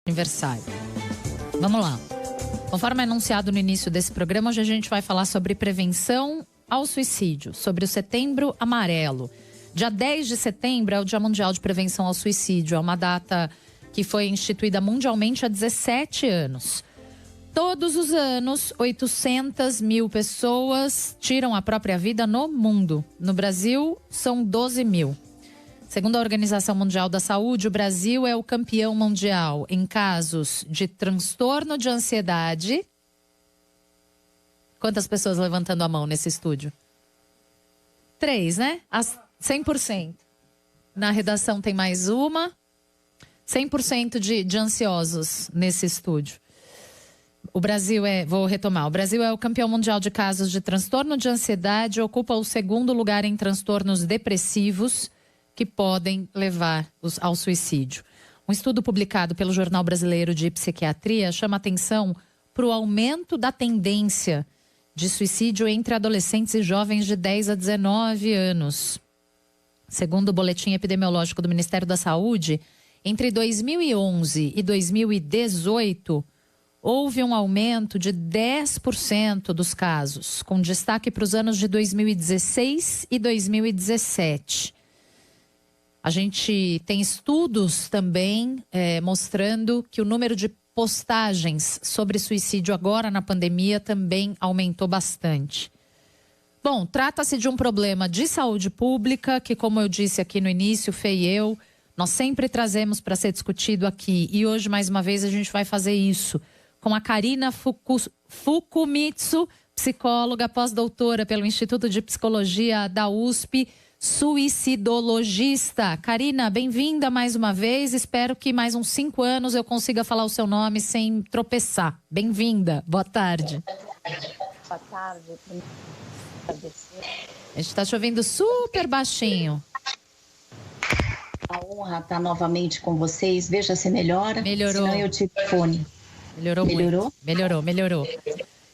aniversário. Vamos lá. Conforme anunciado no início desse programa, hoje a gente vai falar sobre prevenção ao suicídio, sobre o Setembro Amarelo. Dia 10 de setembro é o Dia Mundial de Prevenção ao Suicídio. É uma data que foi instituída mundialmente há 17 anos. Todos os anos, 800 mil pessoas tiram a própria vida no mundo. No Brasil, são 12 mil. Segundo a Organização Mundial da Saúde, o Brasil é o campeão mundial em casos de transtorno de ansiedade. Quantas pessoas levantando a mão nesse estúdio? 3, né? 100%. Na redação tem mais uma. 100% de ansiosos nesse estúdio. O Brasil vou retomar, o Brasil é o campeão mundial de casos de transtorno de ansiedade e ocupa o segundo lugar em transtornos depressivos que podem levar ao suicídio. Um estudo publicado pelo Jornal Brasileiro de Psiquiatria chama atenção para o aumento da tendência de suicídio entre adolescentes e jovens de 10 a 19 anos. Segundo o boletim epidemiológico do Ministério da Saúde, entre 2011 e 2018, houve um aumento de 10% dos casos, com destaque para os anos de 2016 e 2017. A gente tem estudos também mostrando que o número de postagens sobre suicídio agora na pandemia também aumentou bastante. Bom, trata-se de um problema de saúde pública que, como eu disse aqui no início, Fê e eu, nós sempre trazemos para ser discutido aqui. E hoje, mais uma vez, a gente vai fazer isso com a Karina Fukumitsu, psicóloga, pós-doutora pelo Instituto de Psicologia da USP, suicidologista. Karina, bem-vinda mais uma vez. Espero que mais uns 5 anos eu consiga falar o seu nome sem tropeçar. Bem-vinda. Boa tarde. Boa tarde. A gente está te ouvindo super baixinho. A honra estar novamente com vocês. Veja se melhora. Melhorou. Senão eu tiro o fone. Melhorou muito. Melhorou.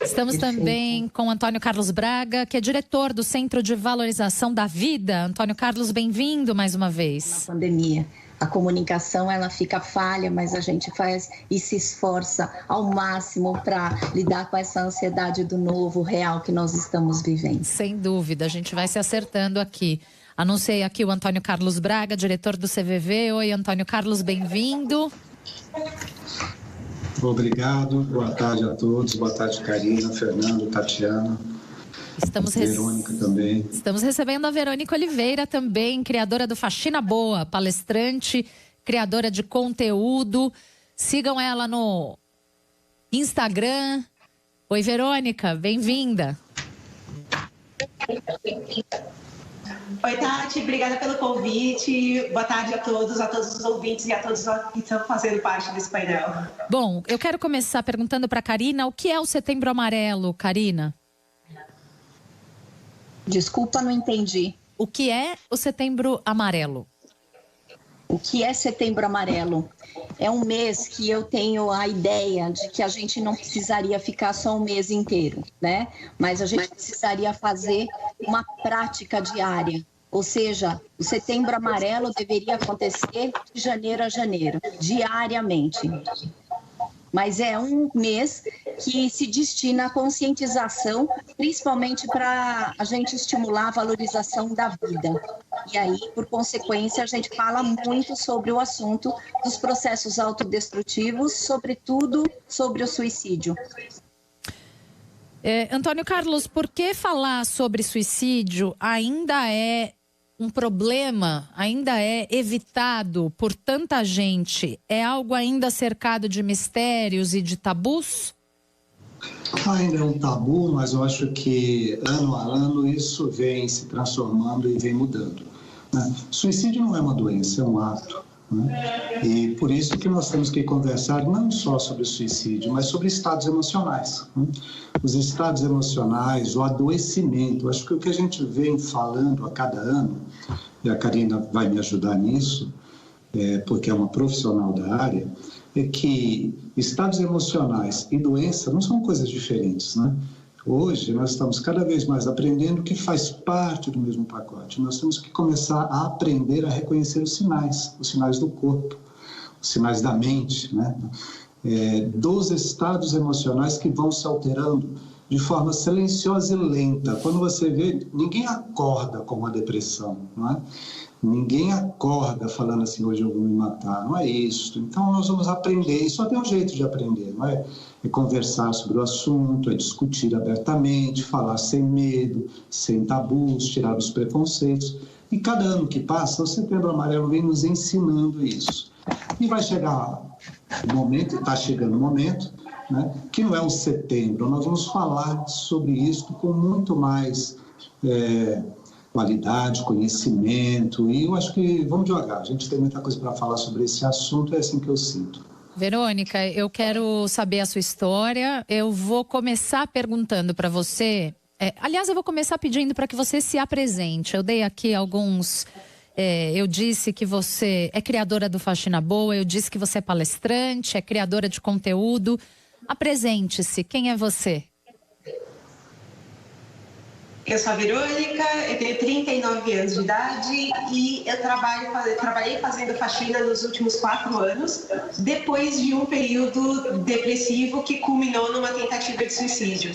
Estamos também com Antônio Carlos Braga, que é diretor do Centro de Valorização da Vida. Antônio Carlos, bem-vindo mais uma vez. Na pandemia, a comunicação ela fica falha, mas a gente faz e se esforça ao máximo para lidar com essa ansiedade do novo real que nós estamos vivendo. Sem dúvida, a gente vai se acertando aqui. Anunciei aqui o Antônio Carlos Braga, diretor do CVV. Oi, Antônio Carlos, bem-vindo. Obrigado, boa tarde a todos, boa tarde Karina, Fernando, Tatiana, Verônica também. Estamos recebendo a Verônica Oliveira também, criadora do Faxina Boa, palestrante, criadora de conteúdo. Sigam ela no Instagram. Oi, Verônica, bem-vinda. Oi, Tati, obrigada pelo convite. Boa tarde a todos os ouvintes e a todos que estão fazendo parte desse painel. Bom, eu quero começar perguntando para a Karina, o que é o Setembro Amarelo, Karina? Desculpa, não entendi. O que é o Setembro Amarelo? O que é Setembro Amarelo? É um mês que eu tenho a ideia de que a gente não precisaria ficar só um mês inteiro, né? Mas a gente precisaria fazer uma prática diária. Ou seja, o Setembro Amarelo deveria acontecer de janeiro a janeiro, diariamente. Mas é um mês que se destina à conscientização, principalmente para a gente estimular a valorização da vida. E aí, por consequência, a gente fala muito sobre o assunto dos processos autodestrutivos, sobretudo sobre o suicídio. Antônio Carlos, por que falar sobre suicídio ainda é um problema, ainda é evitado por tanta gente? É algo ainda cercado de mistérios e de tabus? Ainda é um tabu, mas eu acho que ano a ano isso vem se transformando e vem mudando, né? Suicídio não é uma doença, é um ato, né? E por isso que nós temos que conversar não só sobre o suicídio, mas sobre estados emocionais, né? Os estados emocionais, o adoecimento. Acho que o que a gente vem falando a cada ano, e a Karina vai me ajudar nisso, porque é uma profissional da área, é que estados emocionais e doença não são coisas diferentes, né? Hoje nós estamos cada vez mais aprendendo que faz parte do mesmo pacote. Nós temos que começar a aprender a reconhecer os sinais do corpo. sinais da mente, né? Dos estados emocionais que vão se alterando de forma silenciosa e lenta. Quando você vê, ninguém acorda com uma depressão, não é? Ninguém acorda falando assim, hoje eu vou me matar, não é isso. Então nós vamos aprender, e só tem um jeito de aprender, não é? É conversar sobre o assunto, é discutir abertamente, falar sem medo, sem tabus, tirar os preconceitos. E cada ano que passa, o Setembro Amarelo vem nos ensinando isso. E vai chegar o momento, está chegando o momento, né, que não é o setembro, nós vamos falar sobre isso com muito mais qualidade, conhecimento, e eu acho que vamos devagar, a gente tem muita coisa para falar sobre esse assunto, é assim que eu sinto. Verônica, eu quero saber a sua história, eu vou começar perguntando para você, aliás, eu vou começar pedindo para que você se apresente, eu dei aqui alguns... eu disse que você é criadora do Faxina Boa, eu disse que você é palestrante, é criadora de conteúdo. Apresente-se, quem é você? Eu sou a Verônica, eu tenho 39 anos de idade e eu trabalhei fazendo faxina nos últimos 4 anos, depois de um período depressivo que culminou numa tentativa de suicídio.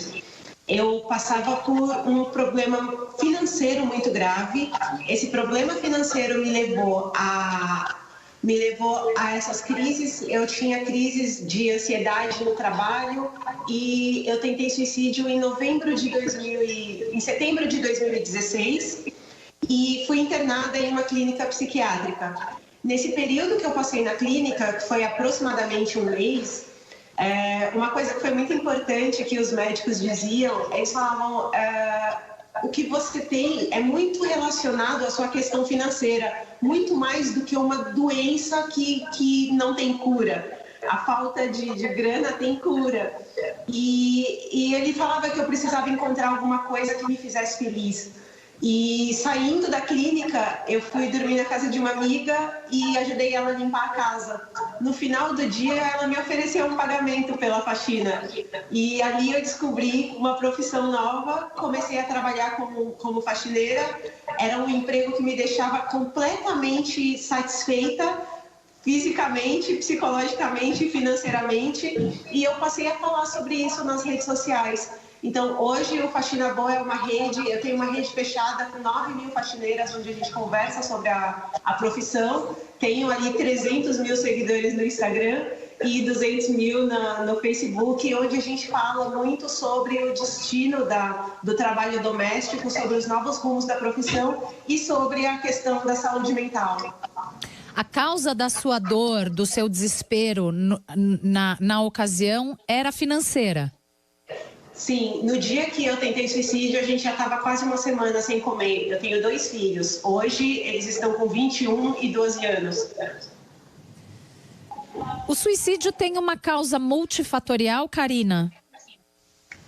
Eu passava por um problema financeiro muito grave. Esse problema financeiro me levou a essas crises. Eu tinha crises de ansiedade no trabalho e eu tentei suicídio em setembro de 2016 e fui internada em uma clínica psiquiátrica. Nesse período que eu passei na clínica, que foi aproximadamente um mês, uma coisa que foi muito importante que os médicos diziam, eles falavam, o que você tem é muito relacionado à sua questão financeira, muito mais do que uma doença que não tem cura. A falta de grana tem cura. E ele falava que eu precisava encontrar alguma coisa que me fizesse feliz. E saindo da clínica, eu fui dormir na casa de uma amiga e ajudei ela a limpar a casa. No final do dia, ela me ofereceu um pagamento pela faxina. E ali eu descobri uma profissão nova, comecei a trabalhar como faxineira. Era um emprego que me deixava completamente satisfeita, fisicamente, psicologicamente e financeiramente. E eu passei a falar sobre isso nas redes sociais. Então, hoje o Faxina Boa é uma rede, eu tenho uma rede fechada com 9.000 faxineiras, onde a gente conversa sobre a profissão. Tenho ali 300 mil seguidores no Instagram e 200 mil no Facebook, onde a gente fala muito sobre o destino do trabalho doméstico, sobre os novos rumos da profissão e sobre a questão da saúde mental. A causa da sua dor, do seu desespero na ocasião era financeira? Sim, no dia que eu tentei suicídio, a gente já estava quase uma semana sem comer. Eu tenho 2 filhos. Hoje, eles estão com 21 e 12 anos. O suicídio tem uma causa multifatorial, Karina?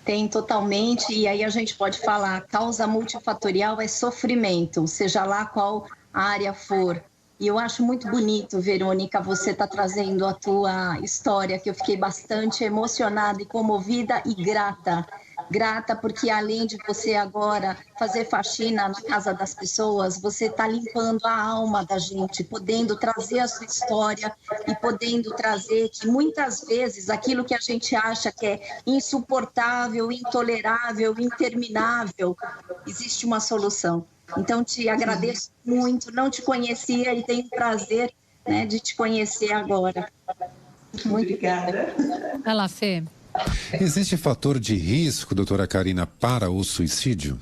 Tem totalmente, e aí a gente pode falar, causa multifatorial é sofrimento, seja lá qual área for. E eu acho muito bonito, Verônica, você está trazendo a tua história, que eu fiquei bastante emocionada e comovida e grata. Grata porque além de você agora fazer faxina na casa das pessoas, você está limpando a alma da gente, podendo trazer a sua história e podendo trazer que muitas vezes aquilo que a gente acha que é insuportável, intolerável, interminável, existe uma solução. Então, te agradeço muito, não te conhecia e tenho o prazer, né, de te conhecer agora. Muito obrigada. Vai lá, Fê. Existe fator de risco, doutora Karina, para o suicídio?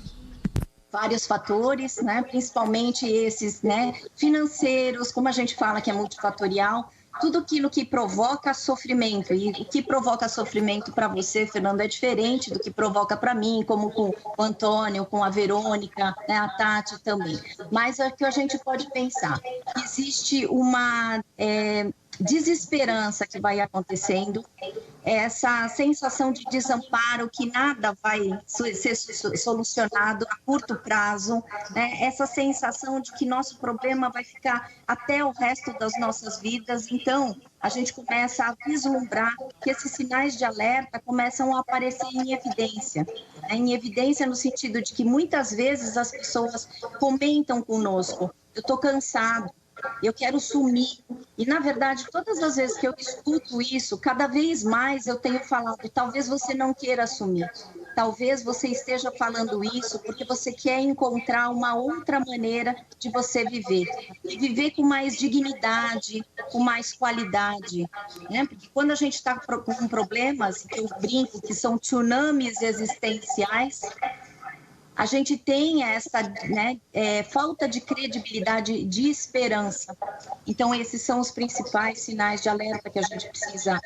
Vários fatores, né, principalmente esses, né, financeiros, como a gente fala que é multifatorial, tudo aquilo que provoca sofrimento. E o que provoca sofrimento para você, Fernando, é diferente do que provoca para mim, como com o Antônio, com a Verônica, né, a Tati também. Mas é que a gente pode pensar. Existe uma desesperança que vai acontecendo, essa sensação de desamparo, que nada vai ser solucionado a curto prazo, né? Essa sensação de que nosso problema vai ficar até o resto das nossas vidas. Então, a gente começa a vislumbrar que esses sinais de alerta começam a aparecer em evidência. Né? Em evidência no sentido de que muitas vezes as pessoas comentam conosco, eu estou cansado, eu quero sumir. E, na verdade, todas as vezes que eu escuto isso, cada vez mais eu tenho falado, talvez você não queira assumir. Talvez você esteja falando isso porque você quer encontrar uma outra maneira de você viver. E viver com mais dignidade, com mais qualidade. Né? Porque quando a gente está com problemas, que eu brinco que são tsunamis existenciais, a gente tem essa, né, falta de credibilidade, de esperança. Então, esses são os principais sinais de alerta que a gente precisa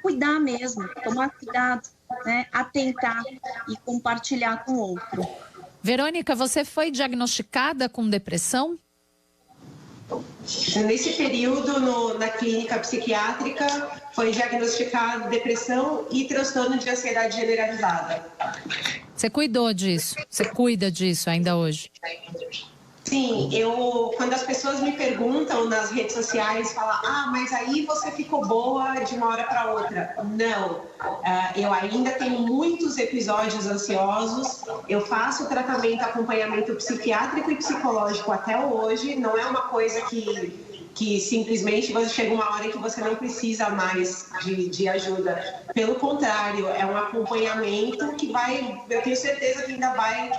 cuidar mesmo, tomar cuidado, né, atentar e compartilhar com o outro. Verônica, você foi diagnosticada com depressão? Nesse período, na clínica psiquiátrica, foi diagnosticado depressão e transtorno de ansiedade generalizada. Você cuidou disso? Você cuida disso ainda hoje? Sim, quando as pessoas me perguntam nas redes sociais, falam, mas aí você ficou boa de uma hora para outra. Não, eu ainda tenho muitos episódios ansiosos, eu faço tratamento, acompanhamento psiquiátrico e psicológico até hoje, não é uma coisa que simplesmente você chega uma hora em que você não precisa mais de ajuda. Pelo contrário, é um acompanhamento que eu tenho certeza que ainda vai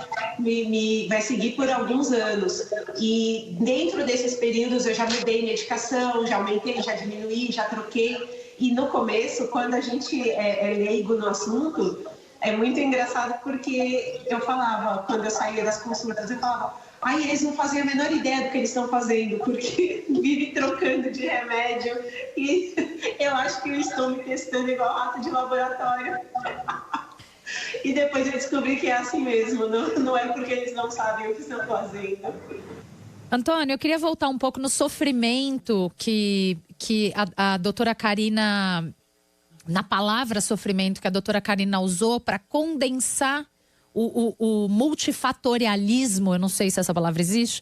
seguir por alguns anos. E dentro desses períodos eu já mudei medicação, já aumentei, já diminuí, já troquei. E no começo, quando a gente é leigo no assunto, é muito engraçado porque eu falava, quando eu saía das consultas, eu falava, eles não fazem a menor ideia do que eles estão fazendo, porque vive trocando de remédio e eu acho que eu estou me testando igual rato de laboratório. E depois eu descobri que é assim mesmo, não é porque eles não sabem o que estão fazendo. Antônio, eu queria voltar um pouco no sofrimento que a doutora Karina, na palavra sofrimento que a doutora Karina usou para condensar o multifatorialismo, eu não sei se essa palavra existe,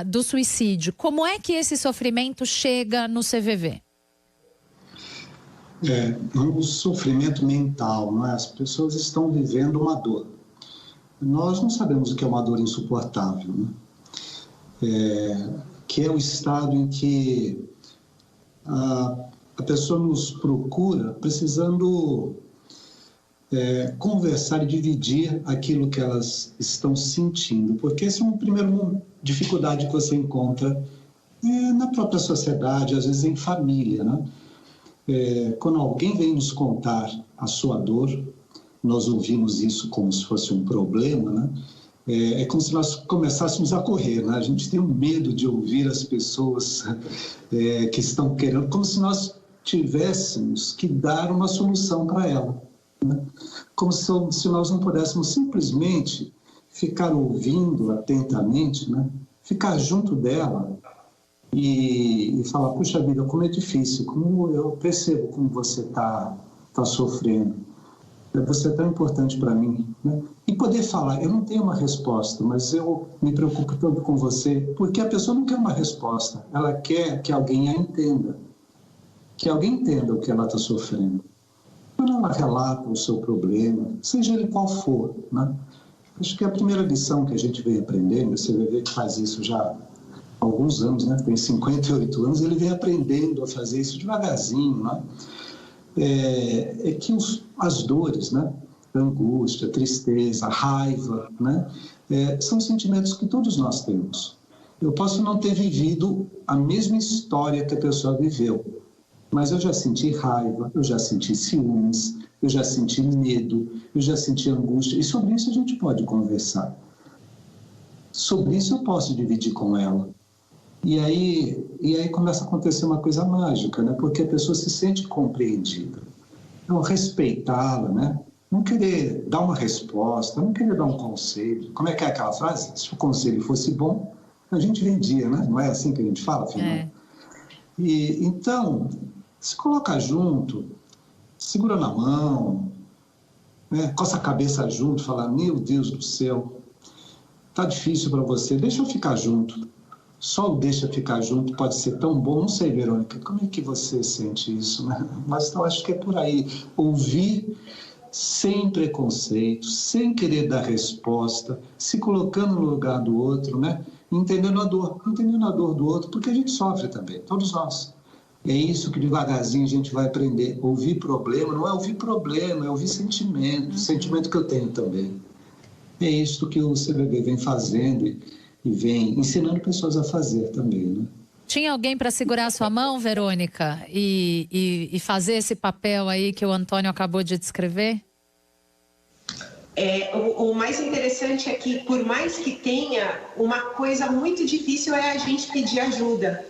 do suicídio. Como é que esse sofrimento chega no CVV? O sofrimento mental, não é? As pessoas estão vivendo uma dor. Nós não sabemos o que é uma dor insuportável, né? Que é o estado em que a pessoa nos procura precisando conversar e dividir aquilo que elas estão sentindo, porque essa é uma primeira dificuldade que você encontra na própria sociedade, às vezes em família, né? Quando alguém vem nos contar a sua dor, nós ouvimos isso como se fosse um problema, né? É como se nós começássemos a correr, né? A gente tem um medo de ouvir as pessoas que estão querendo, como se nós tivéssemos que dar uma solução para ela, né? Como se nós não pudéssemos simplesmente ficar ouvindo atentamente, né? Ficar junto dela e falar, puxa vida, como é difícil, como eu percebo como você está sofrendo, você é tão importante para mim, né? E poder falar, eu não tenho uma resposta, mas eu me preocupo tanto com você, porque a pessoa não quer uma resposta, ela quer que alguém a entenda, que alguém entenda o que ela está sofrendo. Quando ela relata o seu problema, seja ele qual for, né? Acho que a primeira lição que a gente vem aprendendo, você vai ver que faz isso já há alguns anos, né? Tem 58 anos, ele vem aprendendo a fazer isso devagarzinho, né? É que as dores, né? Angústia, tristeza, raiva, né? São sentimentos que todos nós temos. Eu posso não ter vivido a mesma história que a pessoa viveu, mas eu já senti raiva, eu já senti ciúmes, eu já senti medo, eu já senti angústia, e sobre isso a gente pode conversar. Sobre isso eu posso dividir com ela. E aí começa a acontecer uma coisa mágica, né? Porque a pessoa se sente compreendida. Então, respeitá-la, né? Não querer dar uma resposta, não querer dar um conselho. Como é que é aquela frase? Se o conselho fosse bom, a gente vendia, né? Não é assim que a gente fala, afinal? E então, se coloca junto, segura na mão, né? Coça a cabeça junto, fala, meu Deus do céu, tá difícil para você, deixa eu ficar junto. Só o deixa ficar junto pode ser tão bom. Não sei, Verônica, como é que você sente isso, né? Mas eu acho que é por aí. Ouvir sem preconceito, sem querer dar resposta, se colocando no lugar do outro, né? entendendo a dor do outro, porque a gente sofre também, todos nós. É isso que devagarzinho a gente vai aprender. Ouvir problema não é ouvir problema, é ouvir sentimento, sentimento que eu tenho também. É isso que o CVV vem fazendo e vem ensinando pessoas a fazer também, né? Tinha alguém para segurar a sua mão, Verônica, e fazer esse papel aí que o Antônio acabou de descrever? O mais interessante é que, por mais que tenha, uma coisa muito difícil é a gente pedir ajuda.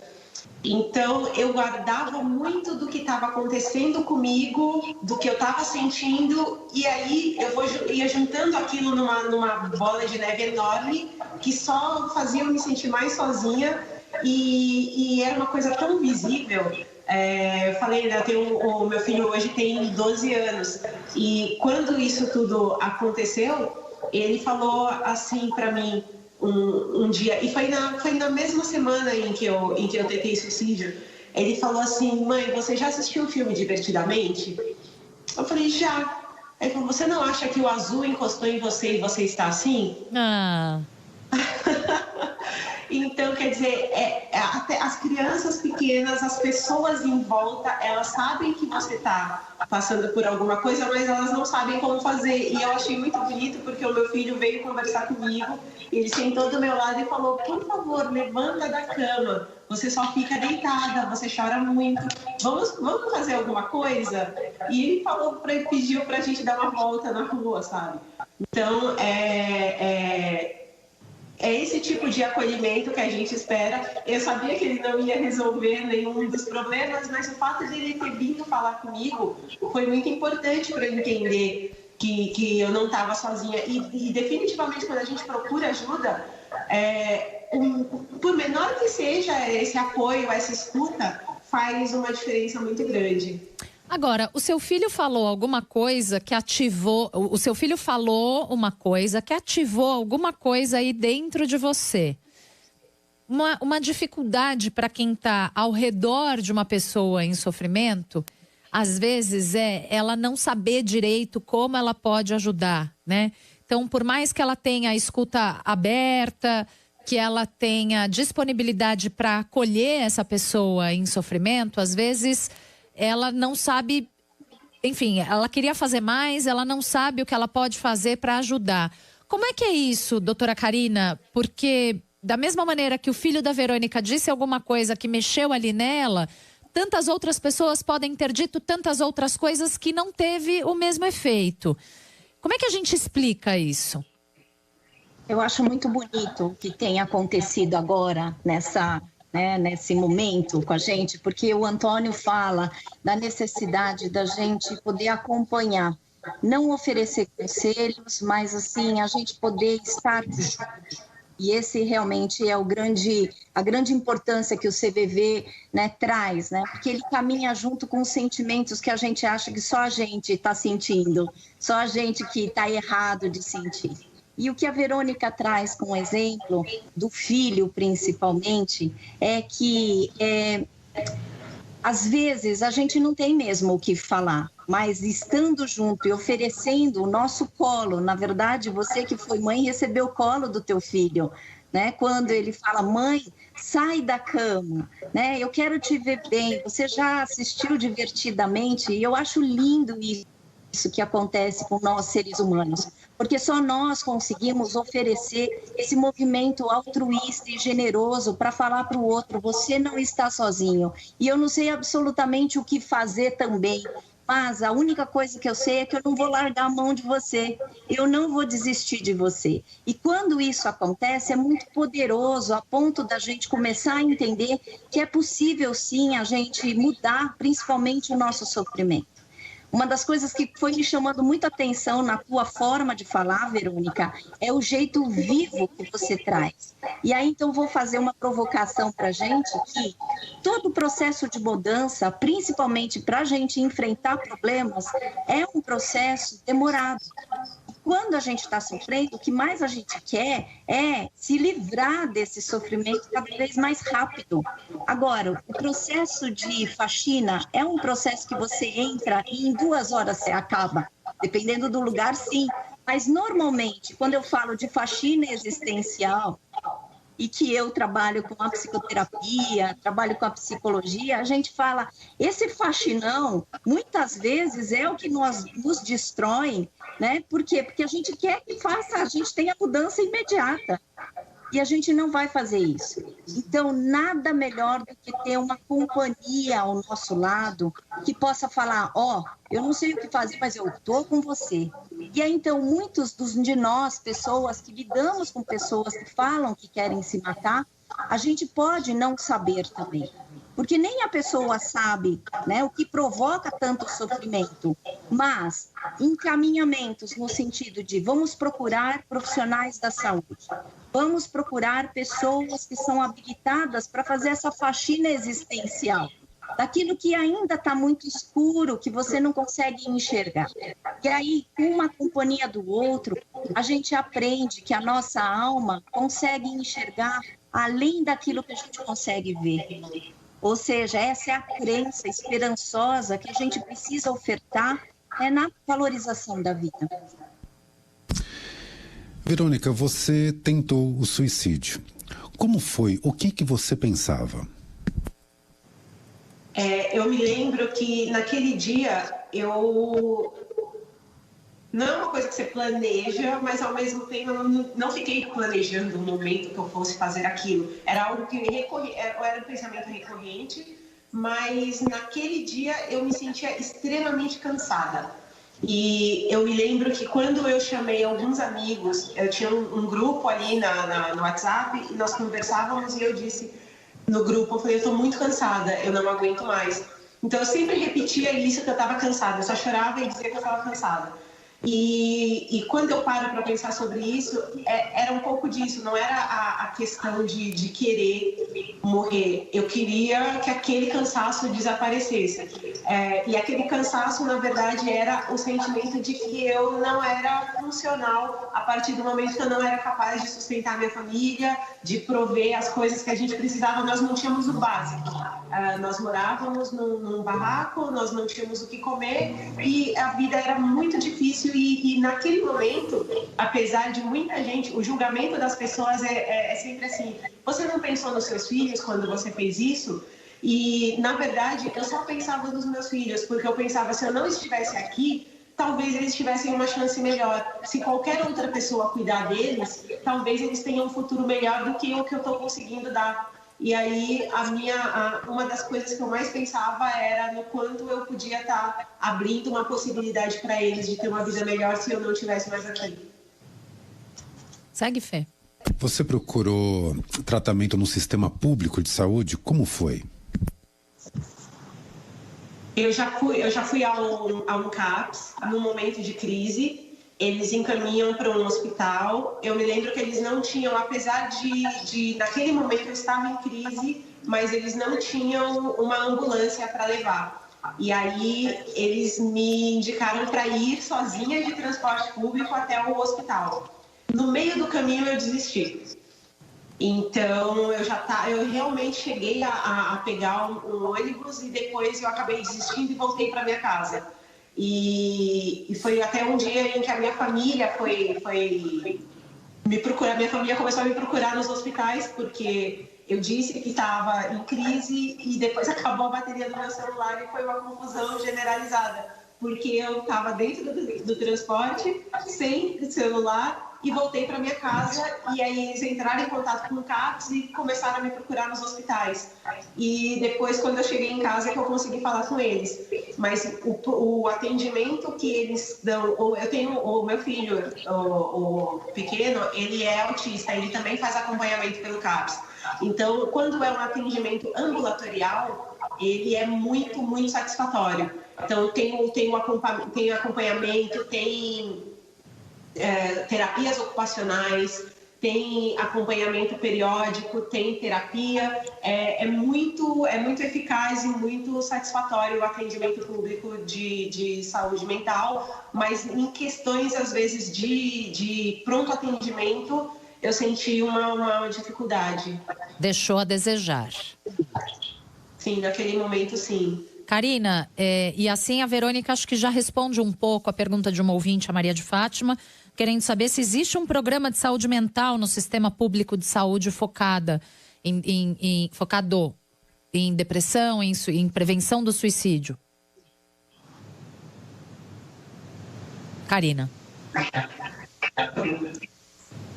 Então, eu guardava muito do que estava acontecendo comigo, do que eu estava sentindo, e aí eu ia juntando aquilo numa bola de neve enorme, que só fazia eu me sentir mais sozinha, e era uma coisa tão visível. Eu falei, né, o meu filho hoje tem 12 anos, e quando isso tudo aconteceu, ele falou assim para mim, um dia, e foi na mesma semana em que eu tentei suicídio. Ele falou assim: mãe, você já assistiu o filme Divertidamente? Eu falei, já. Ele falou, você não acha que o azul encostou em você e você está assim? Então, quer dizer, até as crianças pequenas, as pessoas em volta, elas sabem que você está passando por alguma coisa, mas elas não sabem como fazer. E eu achei muito bonito, porque o meu filho veio conversar comigo, ele sentou do meu lado e falou, por favor, levanta da cama, você só fica deitada, você chora muito, vamos fazer alguma coisa? E ele pediu pra gente dar uma volta na rua, sabe? Então, é esse tipo de acolhimento que a gente espera. Eu sabia que ele não ia resolver nenhum dos problemas, mas o fato de ele ter vindo falar comigo foi muito importante para eu entender que eu não estava sozinha. E definitivamente, quando a gente procura ajuda, por menor que seja esse apoio, essa escuta, faz uma diferença muito grande. Agora, o seu filho falou alguma coisa que ativou... O seu filho falou uma coisa que ativou alguma coisa aí dentro de você. Uma dificuldade para quem está ao redor de uma pessoa em sofrimento, às vezes ela não saber direito como ela pode ajudar, né? Então, por mais que ela tenha a escuta aberta, que ela tenha disponibilidade para acolher essa pessoa em sofrimento, às vezes... ela não sabe, enfim, ela queria fazer mais, ela não sabe o que ela pode fazer para ajudar. Como é que é isso, doutora Karina? Porque da mesma maneira que o filho da Verônica disse alguma coisa que mexeu ali nela, tantas outras pessoas podem ter dito tantas outras coisas que não teve o mesmo efeito. Como é que a gente explica isso? Eu acho muito bonito o que tem acontecido agora nesse momento com a gente, porque o Antônio fala da necessidade da gente poder acompanhar, não oferecer conselhos, mas assim, a gente poder estar junto. E esse realmente é a grande importância que o CVV, né, traz, né? Porque ele caminha junto com os sentimentos que a gente acha que só a gente está sentindo, só a gente que está errado de sentir. E o que a Verônica traz com exemplo do filho, principalmente, é que às vezes a gente não tem mesmo o que falar, mas estando junto e oferecendo o nosso colo, na verdade, você que foi mãe recebeu o colo do teu filho, né? Quando ele fala, mãe, sai da cama, né? Eu quero te ver bem, você já assistiu Divertidamente? E eu acho lindo isso que acontece com nós seres humanos, porque só nós conseguimos oferecer esse movimento altruísta e generoso para falar para o outro, você não está sozinho, e eu não sei absolutamente o que fazer também, mas a única coisa que eu sei é que eu não vou largar a mão de você, eu não vou desistir de você. E quando isso acontece, é muito poderoso, a ponto da gente começar a entender que é possível sim a gente mudar, principalmente o nosso sofrimento. Uma das coisas que foi me chamando muita atenção na tua forma de falar, Verônica, é o jeito vivo que você traz. E aí, então, vou fazer uma provocação para a gente que todo o processo de mudança, principalmente para a gente enfrentar problemas, é um processo demorado. Quando a gente está sofrendo, o que mais a gente quer é se livrar desse sofrimento cada vez mais rápido. Agora, o processo de faxina é um processo que você entra e em 2 horas você acaba. Dependendo do lugar, sim. Mas, normalmente, quando eu falo de faxina existencial, e que eu trabalho com a psicoterapia, trabalho com a psicologia, a gente fala, esse faxinão, muitas vezes, é o que nos destrói, né? Por quê? Porque a gente quer que a gente tenha mudança imediata. E a gente não vai fazer isso. Então, nada melhor do que ter uma companhia ao nosso lado que possa falar, eu não sei o que fazer, mas eu estou com você. E aí, então, muitos de nós, pessoas que lidamos com pessoas que falam que querem se matar, a gente pode não saber também. Porque nem a pessoa sabe, né, o que provoca tanto sofrimento, mas encaminhamentos no sentido de vamos procurar profissionais da saúde, vamos procurar pessoas que são habilitadas para fazer essa faxina existencial, daquilo que ainda está muito escuro, que você não consegue enxergar. E aí, com uma companhia do outro, a gente aprende que a nossa alma consegue enxergar além daquilo que a gente consegue ver. Ou seja, essa é a crença esperançosa que a gente precisa ofertar na valorização da vida. Verônica, você tentou o suicídio. Como foi? O que você pensava? Eu me lembro que naquele dia não é uma coisa que você planeja, mas ao mesmo tempo eu não fiquei planejando o momento que eu fosse fazer aquilo. Era algo que era um pensamento recorrente, mas naquele dia eu me sentia extremamente cansada. E eu me lembro que quando eu chamei alguns amigos, eu tinha um grupo ali no WhatsApp, e nós conversávamos e eu disse no grupo, eu falei, eu estou muito cansada, eu não aguento mais. Então eu sempre repetia isso, que eu estava cansada, eu só chorava e dizia que eu estava cansada. E quando eu paro para pensar sobre isso, era um pouco disso, não era a questão de querer morrer. Eu queria que aquele cansaço desaparecesse. E aquele cansaço, na verdade, era o sentimento de que eu não era funcional a partir do momento que eu não era capaz de sustentar minha família, de prover as coisas que a gente precisava. Nós não tínhamos o básico. Nós morávamos num barraco, nós não tínhamos o que comer e a vida era muito difícil. E naquele momento, apesar de muita gente, o julgamento das pessoas é sempre assim, você não pensou nos seus filhos quando você fez isso? E, na verdade, eu só pensava nos meus filhos, porque eu pensava, se eu não estivesse aqui, talvez eles tivessem uma chance melhor. Se qualquer outra pessoa cuidar deles, talvez eles tenham um futuro melhor do que o que eu estou conseguindo dar. E aí, uma das coisas que eu mais pensava era no quanto eu podia estar abrindo uma possibilidade para eles de ter uma vida melhor se eu não estivesse mais aqui. Segue, Fê. Você procurou tratamento no sistema público de saúde? Como foi? Eu já fui a um CAPS no momento de crise. Eles encaminham para um hospital. Eu me lembro que eles não tinham, apesar de naquele momento eu estava em crise, mas eles não tinham uma ambulância para levar. E aí eles me indicaram para ir sozinha de transporte público até o hospital. No meio do caminho eu desisti. Então eu realmente cheguei a pegar um ônibus e depois eu acabei desistindo e voltei para minha casa. E foi até um dia em que a minha família foi me procurar, minha família começou a me procurar nos hospitais, porque eu disse que estava em crise e depois acabou a bateria do meu celular e foi uma confusão generalizada, porque eu estava dentro do transporte, sem celular, e voltei para minha casa, e aí eles entraram em contato com o CAPS e começaram a me procurar nos hospitais. E depois, quando eu cheguei em casa, é que eu consegui falar com eles. Mas o atendimento que eles dão... Eu tenho o meu filho, o pequeno, ele é autista, ele também faz acompanhamento pelo CAPS. Então, quando é um atendimento ambulatorial, ele é muito, muito satisfatório. Então, tem acompanhamento, tem... terapias ocupacionais, tem acompanhamento periódico, tem terapia, é muito eficaz e muito satisfatório o atendimento público de saúde mental, mas em questões, às vezes, de pronto atendimento, eu senti uma dificuldade. Deixou a desejar. Sim, naquele momento, sim. Karina, e assim a Verônica acho que já responde um pouco a pergunta de uma ouvinte, a Maria de Fátima, querendo saber se existe um programa de saúde mental no sistema público de saúde focado em depressão, em prevenção do suicídio. Karina.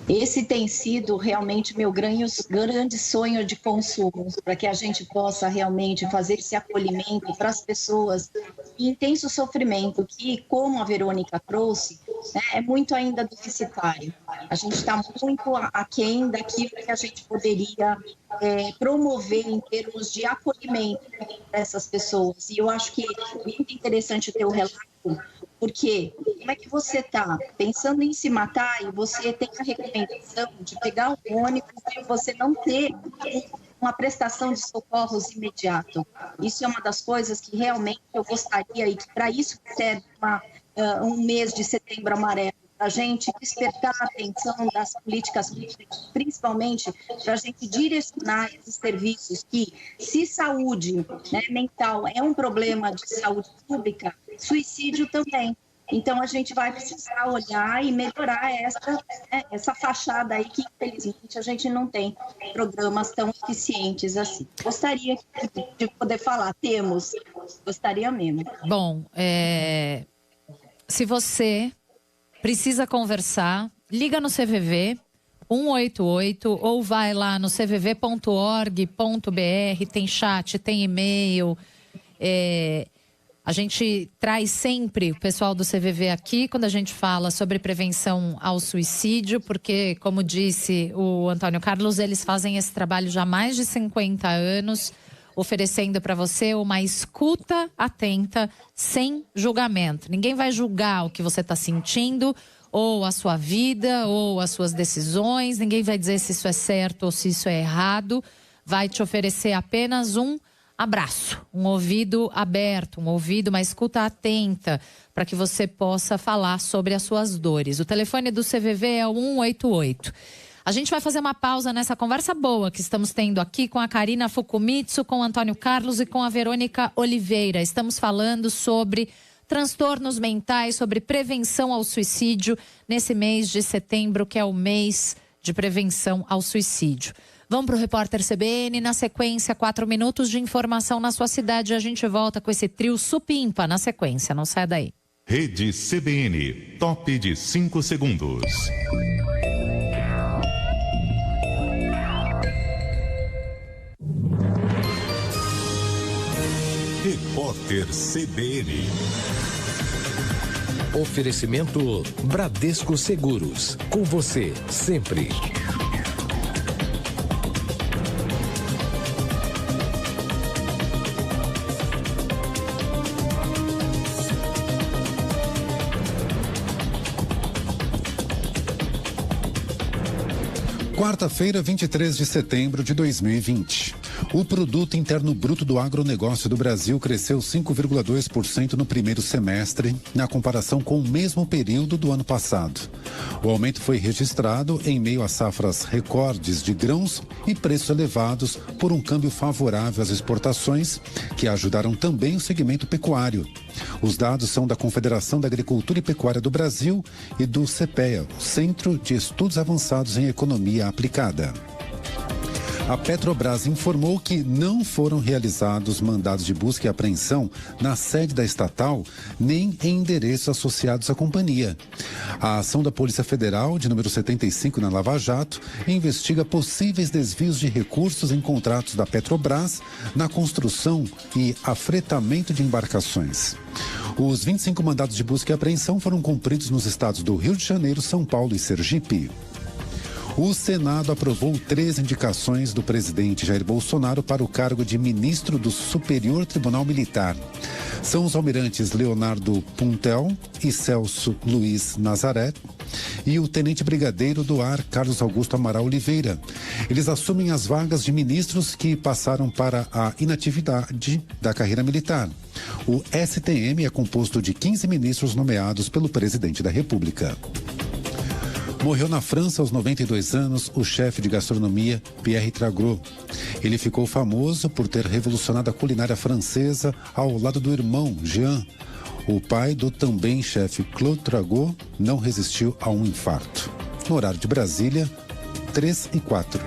Esse tem sido realmente meu grande sonho de consumo, para que a gente possa realmente fazer esse acolhimento para as pessoas em intenso sofrimento, que, como a Verônica trouxe, né, é muito ainda deficitário. A gente está muito aquém daquilo que a gente poderia promover em termos de acolhimento dessas pessoas. E eu acho que é muito interessante o teu relato, porque como é que você está pensando em se matar e você tem a recomendação de pegar o ônibus e você não ter uma prestação de socorros imediato? Isso é uma das coisas que realmente eu gostaria, e que para isso serve um mês de Setembro Amarelo, para a gente despertar a atenção das políticas públicas, principalmente para a gente direcionar esses serviços que, se saúde, né, mental é um problema de saúde pública, suicídio também. Então, a gente vai precisar olhar e melhorar essa fachada aí, que infelizmente a gente não tem programas tão eficientes assim. Gostaria de poder falar, gostaria mesmo. Bom, se você precisa conversar, liga no CVV 188 ou vai lá no cvv.org.br, tem chat, tem e-mail. A gente traz sempre o pessoal do CVV aqui quando a gente fala sobre prevenção ao suicídio, porque, como disse o Antônio Carlos, eles fazem esse trabalho já há mais de 50 anos, oferecendo para você uma escuta atenta, sem julgamento. Ninguém vai julgar o que você está sentindo, ou a sua vida, ou as suas decisões. Ninguém vai dizer se isso é certo ou se isso é errado. Vai te oferecer apenas um abraço, um ouvido aberto, uma escuta atenta, para que você possa falar sobre as suas dores. O telefone do CVV é o 188. A gente vai fazer uma pausa nessa conversa boa que estamos tendo aqui com a Karina Fukumitsu, com o Antônio Carlos e com a Verônica Oliveira. Estamos falando sobre transtornos mentais, sobre prevenção ao suicídio nesse mês de setembro, que é o mês de prevenção ao suicídio. Vamos para o Repórter CBN, na sequência, 4 minutos de informação na sua cidade. A gente volta com esse trio supimpa na sequência, não sai daí. Rede CBN, top de 5 segundos. Repórter CBN. Oferecimento Bradesco Seguros. Com você, sempre. Quarta-feira, 23 de setembro de 2020. O Produto Interno Bruto do Agronegócio do Brasil cresceu 5,2% no primeiro semestre, na comparação com o mesmo período do ano passado. O aumento foi registrado em meio a safras recordes de grãos e preços elevados por um câmbio favorável às exportações, que ajudaram também o segmento pecuário. Os dados são da Confederação da Agricultura e Pecuária do Brasil e do CPEA, Centro de Estudos Avançados em Economia Aplicada. A Petrobras informou que não foram realizados mandados de busca e apreensão na sede da estatal, nem em endereços associados à companhia. A ação da Polícia Federal, de número 75 na Lava Jato, investiga possíveis desvios de recursos em contratos da Petrobras na construção e afretamento de embarcações. Os 25 mandados de busca e apreensão foram cumpridos nos estados do Rio de Janeiro, São Paulo e Sergipe. O Senado aprovou 3 indicações do presidente Jair Bolsonaro para o cargo de ministro do Superior Tribunal Militar. São os almirantes Leonardo Puntel e Celso Luiz Nazaré e o tenente brigadeiro do ar Carlos Augusto Amaral Oliveira. Eles assumem as vagas de ministros que passaram para a inatividade da carreira militar. O STM é composto de 15 ministros nomeados pelo presidente da República. Morreu na França aos 92 anos o chefe de gastronomia Pierre Tragros. Ele ficou famoso por ter revolucionado a culinária francesa ao lado do irmão Jean. O pai do também chefe Claude Tragros não resistiu a um infarto. No horário de Brasília, 3h04.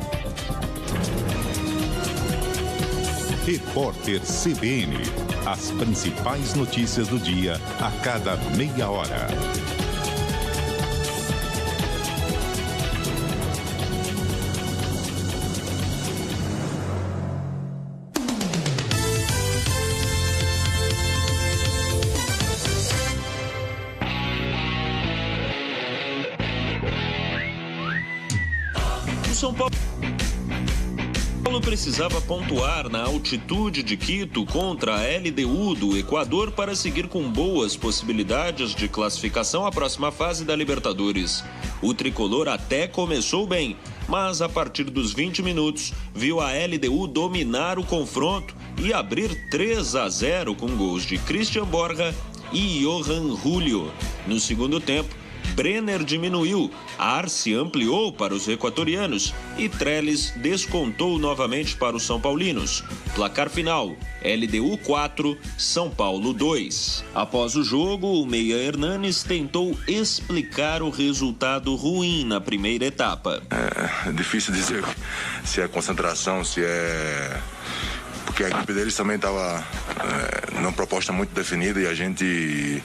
Repórter CBN. As principais notícias do dia a cada meia hora. São Paulo precisava pontuar na altitude de Quito contra a LDU do Equador para seguir com boas possibilidades de classificação à próxima fase da Libertadores. O tricolor até começou bem, mas a partir dos 20 minutos viu a LDU dominar o confronto e abrir 3-0 com gols de Christian Borja e Johan Julio. No segundo tempo, Brenner diminuiu, Arce ampliou para os equatorianos e Trellis descontou novamente para os são paulinos. Placar final, LDU 4, São Paulo 2. Após o jogo, o meia Hernanes tentou explicar o resultado ruim na primeira etapa. É difícil dizer se é concentração, se é... Porque a equipe deles também estava numa proposta muito definida e a gente...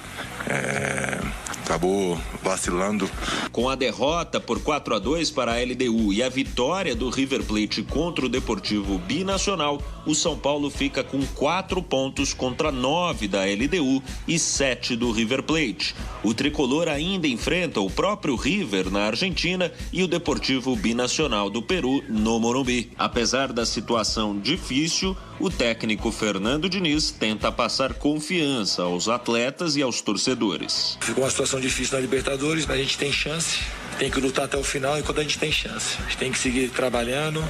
acabou vacilando. Com a derrota por 4-2 para a LDU e a vitória do River Plate contra o Deportivo Binacional, o São Paulo fica com 4 pontos contra 9 da LDU e 7 do River Plate. O tricolor ainda enfrenta o próprio River na Argentina e o Deportivo Binacional do Peru no Morumbi. Apesar da situação difícil, o técnico Fernando Diniz tenta passar confiança aos atletas e aos torcedores. Ficou uma situação difícil na Libertadores, mas a gente tem chance, tem que lutar até o final enquanto a gente tem chance. A gente tem que seguir trabalhando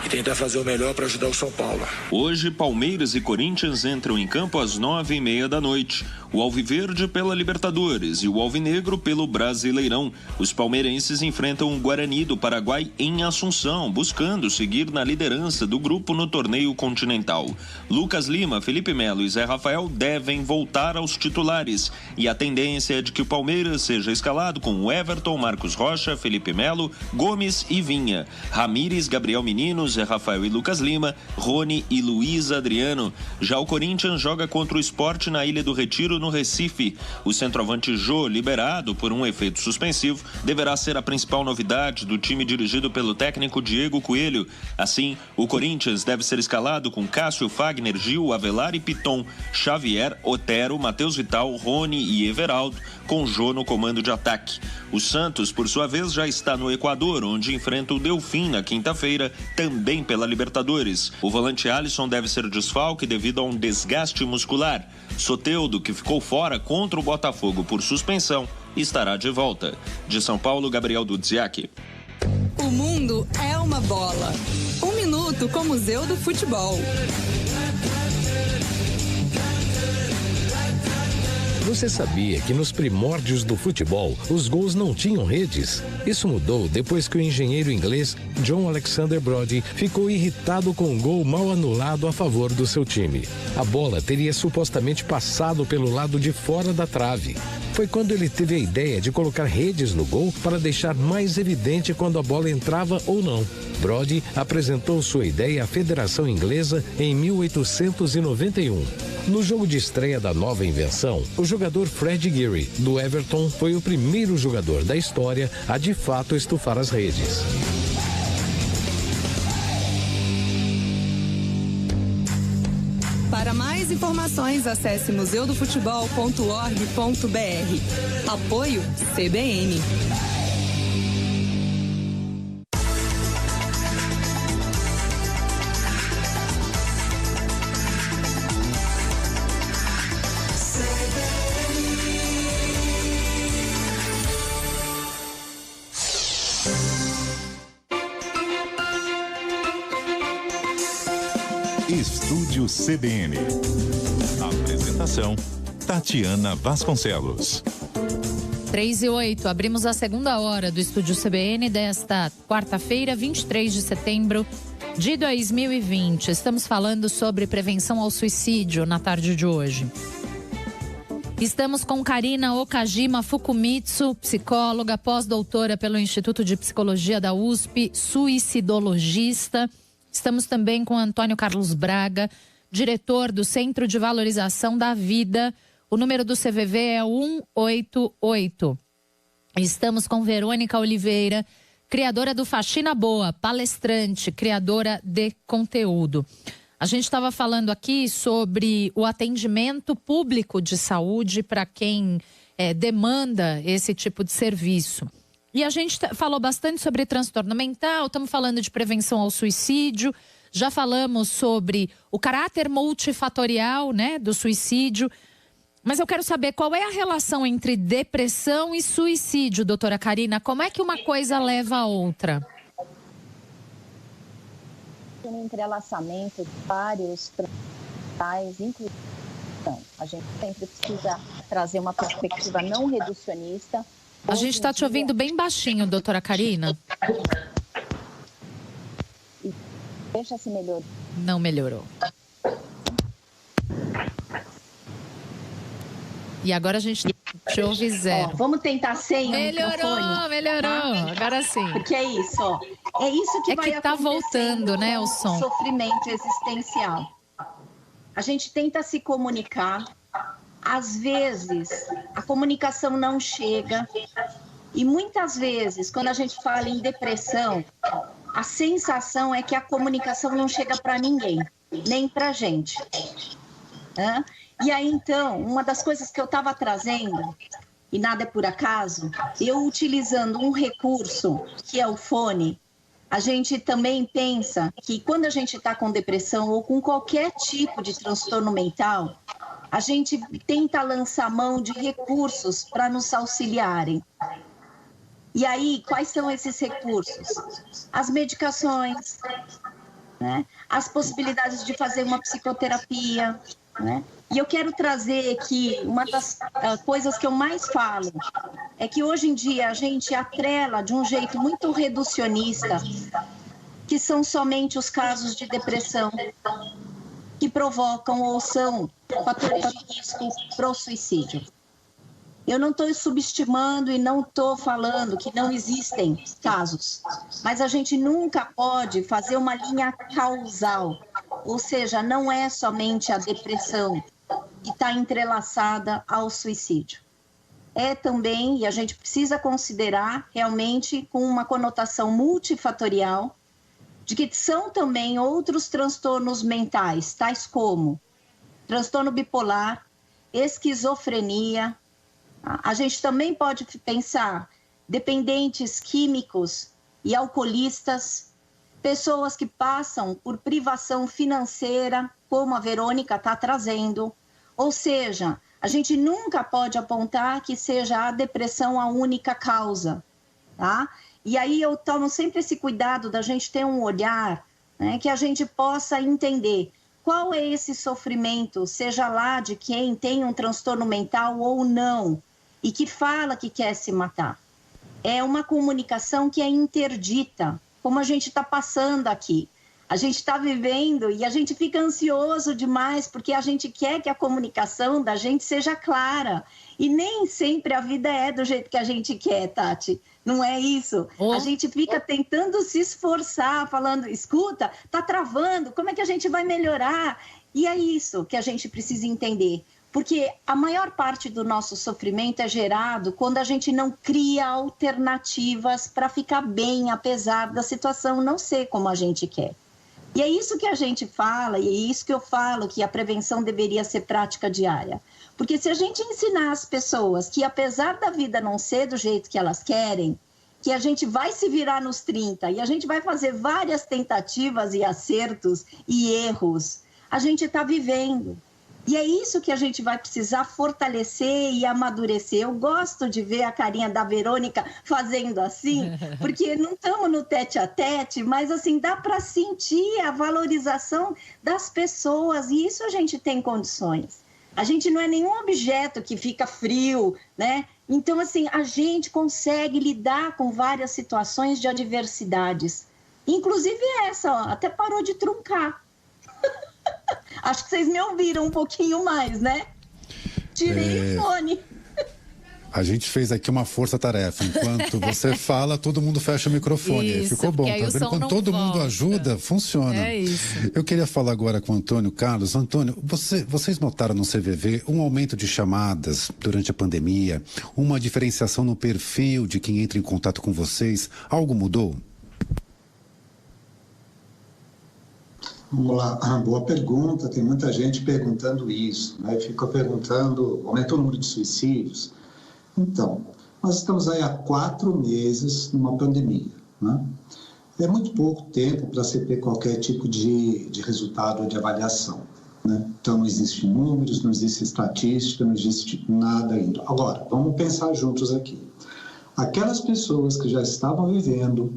e tentar fazer o melhor para ajudar o São Paulo. Hoje, Palmeiras e Corinthians entram em campo às 9h30 da noite. O Alviverde pela Libertadores e o Alvinegro pelo Brasileirão. Os palmeirenses enfrentam o Guarani do Paraguai em Assunção, buscando seguir na liderança do grupo no torneio continental. Lucas Lima, Felipe Melo e Zé Rafael devem voltar aos titulares. E a tendência é de que o Palmeiras seja escalado com Everton, Marcos Rocha, Felipe Melo, Gomes e Vinha. Ramírez, Gabriel Menino, Zé Rafael e Lucas Lima, Rony e Luiz Adriano. Já o Corinthians joga contra o Sport na Ilha do Retiro, no Recife. O centroavante Jô, liberado por um efeito suspensivo, deverá ser a principal novidade do time dirigido pelo técnico Diego Coelho. Assim, o Corinthians deve ser escalado com Cássio, Fagner, Gil, Avelar e Piton, Xavier, Otero, Matheus Vital, Rony e Everaldo, com Jô no comando de ataque. O Santos, por sua vez, já está no Equador, onde enfrenta o Delfim na quinta-feira, também pela Libertadores. O volante Alisson deve ser desfalque devido a um desgaste muscular. Soteldo, que ficou fora contra o Botafogo por suspensão, estará de volta. De São Paulo, Gabriel Dudziak. O mundo é uma bola. 1 minuto com o Museu do Futebol. Você sabia que nos primórdios do futebol, os gols não tinham redes? Isso mudou depois que o engenheiro inglês John Alexander Brodie ficou irritado com um gol mal anulado a favor do seu time. A bola teria supostamente passado pelo lado de fora da trave. Foi quando ele teve a ideia de colocar redes no gol para deixar mais evidente quando a bola entrava ou não. Brodie apresentou sua ideia à Federação Inglesa em 1891. No jogo de estreia da nova invenção, o jogador Fred Geary, do Everton, foi o primeiro jogador da história a de fato estufar as redes. Para mais informações, acesse museudofutebol.org.br. Apoio CBN. Estúdio CBN. Apresentação: Tatiana Vasconcelos. 3:08, abrimos a segunda hora do Estúdio CBN desta quarta-feira, 23 de setembro de 2020. Estamos falando sobre prevenção ao suicídio na tarde de hoje. Estamos com Karina Okajima Fukumitsu, psicóloga, pós-doutora pelo Instituto de Psicologia da USP, suicidologista. Estamos também com Antônio Carlos Braga, diretor do Centro de Valorização da Vida. O número do CVV é 188. Estamos com Verônica Oliveira, criadora do Faxina Boa, palestrante, criadora de conteúdo. A gente estava falando aqui sobre o atendimento público de saúde para quem demanda esse tipo de serviço. E a gente falou bastante sobre transtorno mental, estamos falando de prevenção ao suicídio, já falamos sobre o caráter multifatorial, né, do suicídio. Mas eu quero saber qual é a relação entre depressão e suicídio, doutora Karina. Como é que uma coisa leva a outra? Um entrelaçamento de vários transtornos, inclusive. A gente sempre precisa trazer uma perspectiva não reducionista. A gente está te ouvindo bem baixinho, doutora Karina. Deixa se melhorar. Não melhorou. E agora a gente te ouve zero. Vamos tentar sem Melhorou. Tá? Agora sim. Porque é isso, ó. É isso que vai que tá voltando, né, o som. Sofrimento existencial. A gente tenta se comunicar. Às vezes, a comunicação não chega. E muitas vezes, quando a gente fala em depressão, a sensação é que a comunicação não chega para ninguém, nem para gente. E aí, então, uma das coisas que eu estava trazendo, e nada é por acaso, eu utilizando um recurso que é o fone, a gente também pensa que quando a gente está com depressão ou com qualquer tipo de transtorno mental, a gente tenta lançar mão de recursos para nos auxiliarem. E aí, quais são esses recursos? As medicações, né? As possibilidades de fazer uma psicoterapia, né? E eu quero trazer aqui uma das coisas que eu mais falo, é que hoje em dia a gente atrela de um jeito muito reducionista, que são somente os casos de depressão que provocam ou são fatores de risco para o suicídio. Eu não estou subestimando e não estou falando que não existem casos, mas a gente nunca pode fazer uma linha causal, ou seja, não é somente a depressão que está entrelaçada ao suicídio. É também, e a gente precisa considerar realmente com uma conotação multifatorial, de que são também outros transtornos mentais, tais como transtorno bipolar, esquizofrenia. A gente também pode pensar dependentes químicos e alcoolistas, pessoas que passam por privação financeira, como a Verônica está trazendo. Ou seja, a gente nunca pode apontar que seja a depressão a única causa, tá? E aí eu tomo sempre esse cuidado da gente ter um olhar, né, que a gente possa entender qual é esse sofrimento, seja lá de quem tem um transtorno mental ou não, e que fala que quer se matar. É uma comunicação que é interdita, como a gente está passando aqui. A gente está vivendo e a gente fica ansioso demais porque a gente quer que a comunicação da gente seja clara. E nem sempre a vida é do jeito que a gente quer, Tati. Não é isso. A gente fica tentando se esforçar, falando, escuta, tá travando, como é que a gente vai melhorar? E é isso que a gente precisa entender. Porque a maior parte do nosso sofrimento é gerado quando a gente não cria alternativas para ficar bem, apesar da situação não ser como a gente quer. E é isso que a gente fala, e é isso que eu falo, que a prevenção deveria ser prática diária. Porque se a gente ensinar as pessoas que, apesar da vida não ser do jeito que elas querem, que a gente vai se virar nos 30 e a gente vai fazer várias tentativas e acertos e erros, a gente está vivendo. E é isso que a gente vai precisar fortalecer e amadurecer. Eu gosto de ver a carinha da Verônica fazendo assim, porque não estamos no tete a tete, mas assim, dá para sentir a valorização das pessoas, e isso a gente tem condições. A gente não é nenhum objeto que fica frio, né? Então, assim, a gente consegue lidar com várias situações de adversidades. Inclusive essa, ó, até parou de truncar. Acho que vocês me ouviram um pouquinho mais, né? Tirei o fone. A gente fez aqui uma força-tarefa. Enquanto você fala, todo mundo fecha o microfone. Isso, ficou bom, tá vendo? Quando todo mundo ajuda, funciona. É isso. Eu queria falar agora com o Antônio Carlos. Antônio, vocês notaram no CVV um aumento de chamadas durante a pandemia? Uma diferenciação no perfil de quem entra em contato com vocês? Algo mudou? Vamos lá, boa pergunta. Tem muita gente perguntando isso, né? Fica perguntando, aumentou o número de suicídios? Então, nós estamos aí há 4 meses numa pandemia, né? É muito pouco tempo para se ter qualquer tipo de resultado de avaliação, né? Então, não existem números, não existe estatística, não existe nada ainda. Agora, vamos pensar juntos aqui. Aquelas pessoas que já estavam vivendo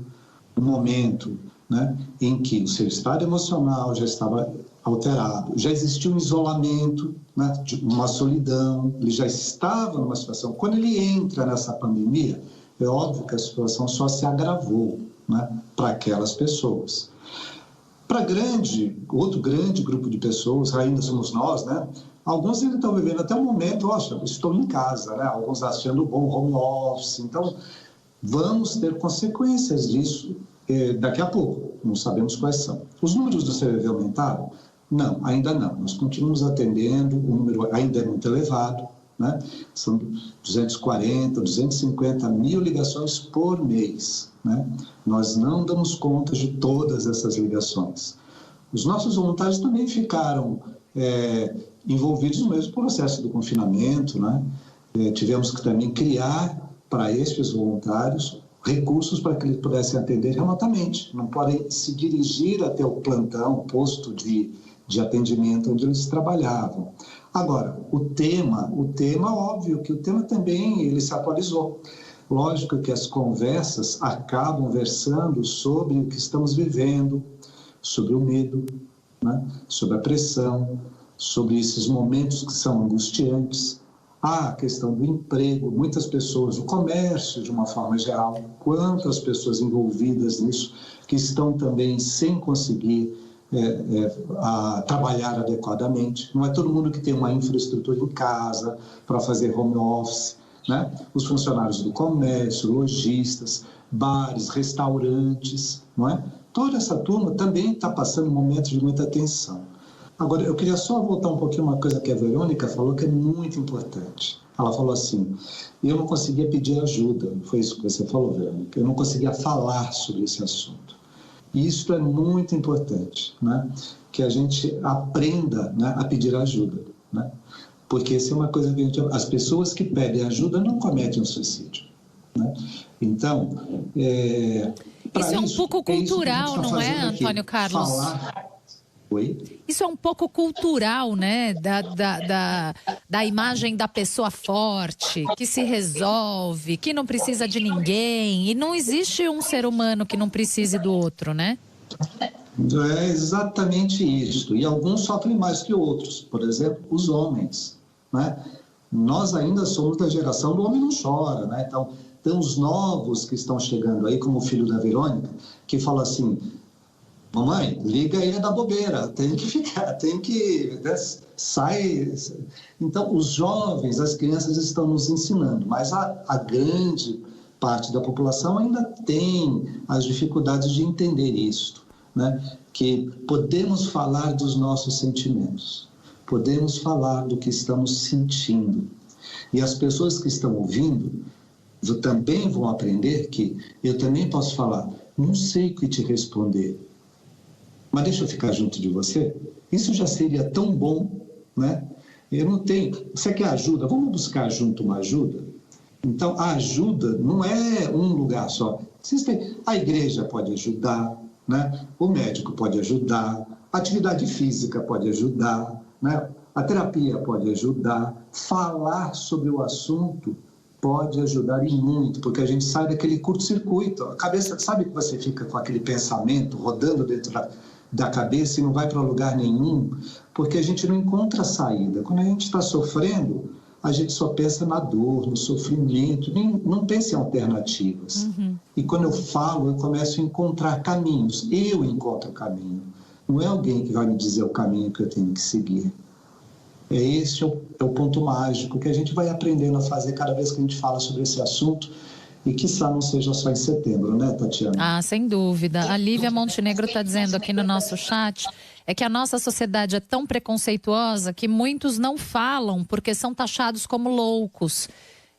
um momento, né, em que o seu estado emocional já estava alterado, já existia um isolamento, né, uma solidão, ele já estava numa situação. Quando ele entra nessa pandemia, é óbvio que a situação só se agravou, né, para aquelas pessoas. Para outro grande grupo de pessoas, ainda somos nós, né? Alguns ainda estão vivendo até o momento, estou em casa, né? Alguns achando bom home office. Então, vamos ter consequências disso daqui a pouco, não sabemos quais são. Os números do CVV aumentaram? Não, ainda não. Nós continuamos atendendo, o número ainda é muito elevado, né? São 240, 250 mil ligações por mês, né? Nós não damos conta de todas essas ligações. Os nossos voluntários também ficaram envolvidos no mesmo processo do confinamento, né? Tivemos que também criar para estes voluntários recursos para que eles pudessem atender remotamente. Não podem se dirigir até o plantão, o posto de atendimento onde eles trabalhavam. Agora, o tema, óbvio que o tema também ele se atualizou. Lógico que as conversas acabam versando sobre o que estamos vivendo, sobre o medo, né? Sobre a pressão, sobre esses momentos que são angustiantes. A questão do emprego, muitas pessoas, o comércio de uma forma geral, quantas pessoas envolvidas nisso que estão também sem conseguir trabalhar adequadamente. Não é todo mundo que tem uma infraestrutura em casa para fazer home office, né? Os funcionários do comércio, lojistas, bares, restaurantes, não é? Toda essa turma também está passando momentos de muita tensão. Agora, eu queria só voltar um pouquinho uma coisa que a Verônica falou que é muito importante. Ela falou assim, eu não conseguia pedir ajuda, foi isso que você falou, Verônica, eu não conseguia falar sobre esse assunto. E isso é muito importante, né? Que a gente aprenda, né, a pedir ajuda, né? Porque isso é uma coisa que as pessoas que pedem ajuda não cometem um suicídio, né? Então, isso é um pouco cultural, não é, Antônio Carlos? Oi? Isso é um pouco cultural, né? Da imagem da pessoa forte, que se resolve, que não precisa de ninguém. E não existe um ser humano que não precise do outro, né? É exatamente isso. E alguns sofrem mais que outros. Por exemplo, os homens, né? Nós ainda somos da geração do homem não chora, né? Então, tem os novos que estão chegando aí, como o filho da Verônica, que fala assim... Mamãe, liga aí da bobeira, tem que ficar, sai. Então, os jovens, as crianças estão nos ensinando, mas a grande parte da população ainda tem as dificuldades de entender isso, né? Que podemos falar dos nossos sentimentos, podemos falar do que estamos sentindo. E as pessoas que estão ouvindo também vão aprender que eu também posso falar, não sei o que te responder, mas deixa eu ficar junto de você. Isso já seria tão bom, né? Eu não tenho... Você quer ajuda? Vamos buscar junto uma ajuda? Então, a ajuda não é um lugar só. A igreja pode ajudar, né? O médico pode ajudar, a atividade física pode ajudar, né? A terapia pode ajudar, falar sobre o assunto pode ajudar e muito, porque a gente sai daquele curto-circuito. A cabeça, sabe que você fica com aquele pensamento rodando dentro da cabeça e não vai para lugar nenhum, porque a gente não encontra saída. Quando a gente está sofrendo, a gente só pensa na dor, no sofrimento, não pensa em alternativas. E quando eu falo, eu começo a encontrar caminhos. Eu encontro o caminho. Não é alguém que vai me dizer o caminho que eu tenho que seguir. Esse é o ponto mágico que a gente vai aprendendo a fazer cada vez que a gente fala sobre esse assunto. E quiçá não seja só em setembro, né, Tatiana? Ah, sem dúvida. A Lívia Montenegro está dizendo aqui no nosso chat que a nossa sociedade é tão preconceituosa que muitos não falam porque são taxados como loucos.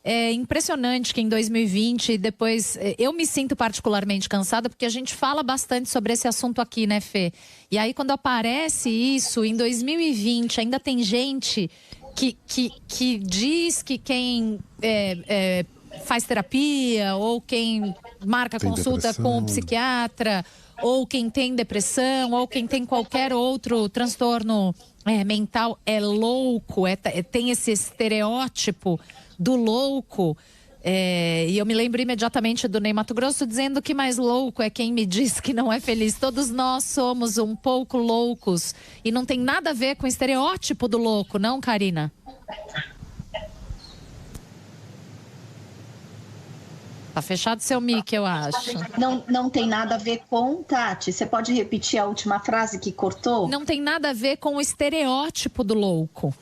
É impressionante que em 2020, depois, eu me sinto particularmente cansada porque a gente fala bastante sobre esse assunto aqui, né, Fê? E aí quando aparece isso, em 2020, ainda tem gente que diz que quem faz terapia ou quem marca consulta com um psiquiatra ou quem tem depressão ou quem tem qualquer outro transtorno mental é louco, tem esse estereótipo do louco. E eu me lembro imediatamente do Ney Matogrosso dizendo que mais louco é quem me diz que não é feliz. Todos nós somos um pouco loucos e não tem nada a ver com o estereótipo do louco, não, Karina? Tá fechado seu mic, eu acho. Não tem nada a ver com, Tati. Você pode repetir a última frase que cortou? Não tem nada a ver com o estereótipo do louco.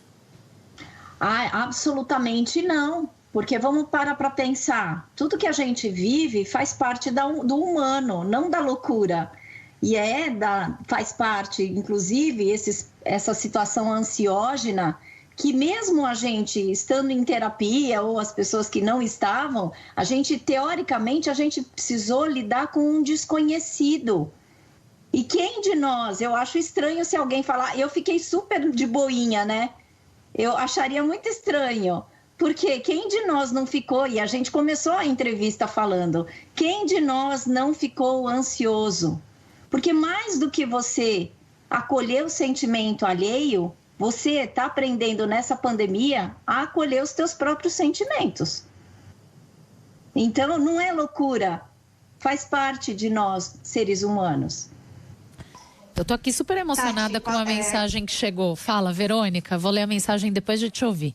Absolutamente não. Porque vamos parar para pensar. Tudo que a gente vive faz parte do humano, não da loucura. E faz parte, inclusive, essa situação ansiógena, que mesmo a gente estando em terapia ou as pessoas que não estavam, teoricamente, a gente precisou lidar com um desconhecido. E quem de nós, eu acho estranho se alguém falar, eu fiquei super de boinha, né? Eu acharia muito estranho, porque quem de nós não ficou, e a gente começou a entrevista falando, quem de nós não ficou ansioso? Porque mais do que você acolher o sentimento alheio, você está aprendendo nessa pandemia a acolher os teus próprios sentimentos. Então, não é loucura. Faz parte de nós, seres humanos. Eu tô aqui super emocionada com uma mensagem que chegou. Fala, Verônica. Vou ler a mensagem depois de te ouvir.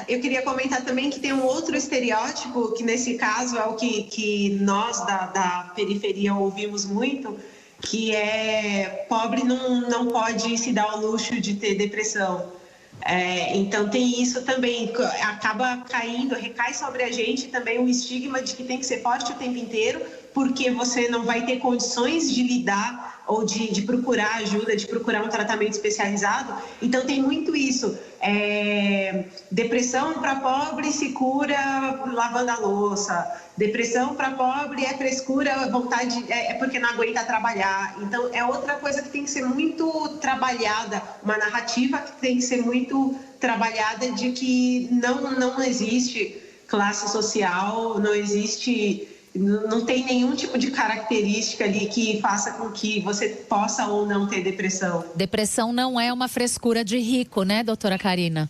Eu queria comentar também que tem um outro estereótipo, que nesse caso é o que nós da periferia ouvimos muito, que é pobre não pode se dar ao luxo de ter depressão. Então tem isso também, recai sobre a gente também o estigma de que tem que ser forte o tempo inteiro, porque você não vai ter condições de lidar ou de procurar ajuda, de procurar um tratamento especializado. Então tem muito isso. Depressão para pobre se cura lavando a louça. Depressão para pobre é frescura, vontade, porque não aguenta trabalhar. Então é outra coisa que tem que ser muito trabalhada, uma narrativa que tem que ser muito trabalhada de que não existe classe social, não tem nenhum tipo de característica ali que faça com que você possa ou não ter depressão. Depressão não é uma frescura de rico, né, doutora Karina?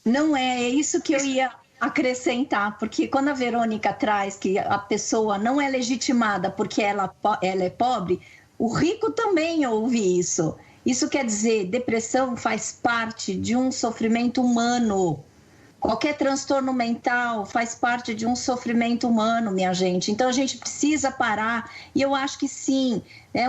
Não é isso que eu ia acrescentar, porque quando a Verônica traz que a pessoa não é legitimada porque ela é pobre, o rico também ouve isso. Isso quer dizer, depressão faz parte de um sofrimento humano. Qualquer transtorno mental faz parte de um sofrimento humano, minha gente. Então, a gente precisa parar. E eu acho que sim,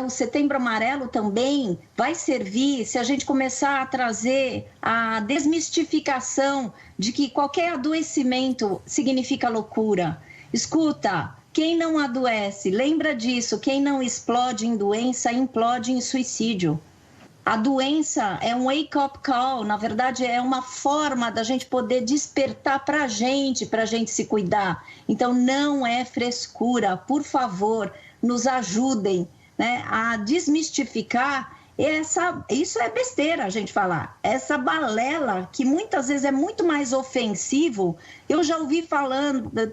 o Setembro Amarelo também vai servir se a gente começar a trazer a desmistificação de que qualquer adoecimento significa loucura. Escuta, quem não adoece, lembra disso, quem não explode em doença, implode em suicídio. A doença é um wake-up call, na verdade é uma forma da gente poder despertar para a gente se cuidar. Então não é frescura, por favor, nos ajudem, né, a desmistificar isso é besteira a gente falar. Essa balela que muitas vezes é muito mais ofensivo, eu já ouvi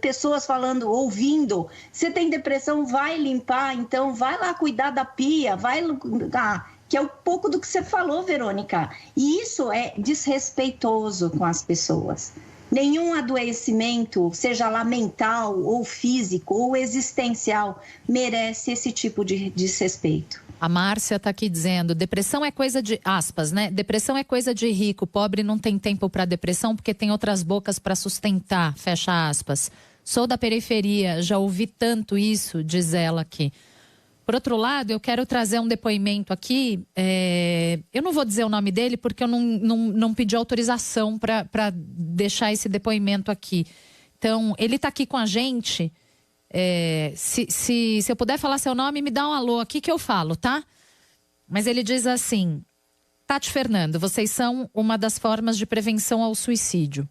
pessoas ouvindo, você tem depressão, vai limpar, então vai lá cuidar da pia, que é um pouco do que você falou, Verônica. E isso é desrespeitoso com as pessoas. Nenhum adoecimento, seja lá mental ou físico ou existencial, merece esse tipo de desrespeito. A Márcia está aqui dizendo, depressão é coisa de, aspas, né? Depressão é coisa de rico, pobre não tem tempo para depressão porque tem outras bocas para sustentar, fecha aspas. Sou da periferia, já ouvi tanto isso, diz ela aqui. Por outro lado, eu quero trazer um depoimento aqui, eu não vou dizer o nome dele porque eu não pedi autorização para deixar esse depoimento aqui. Então, ele está aqui com a gente... Se eu puder falar seu nome, me dá um alô aqui que eu falo, tá? Mas ele diz assim: Tati, Fernando, vocês são uma das formas de prevenção ao suicídio.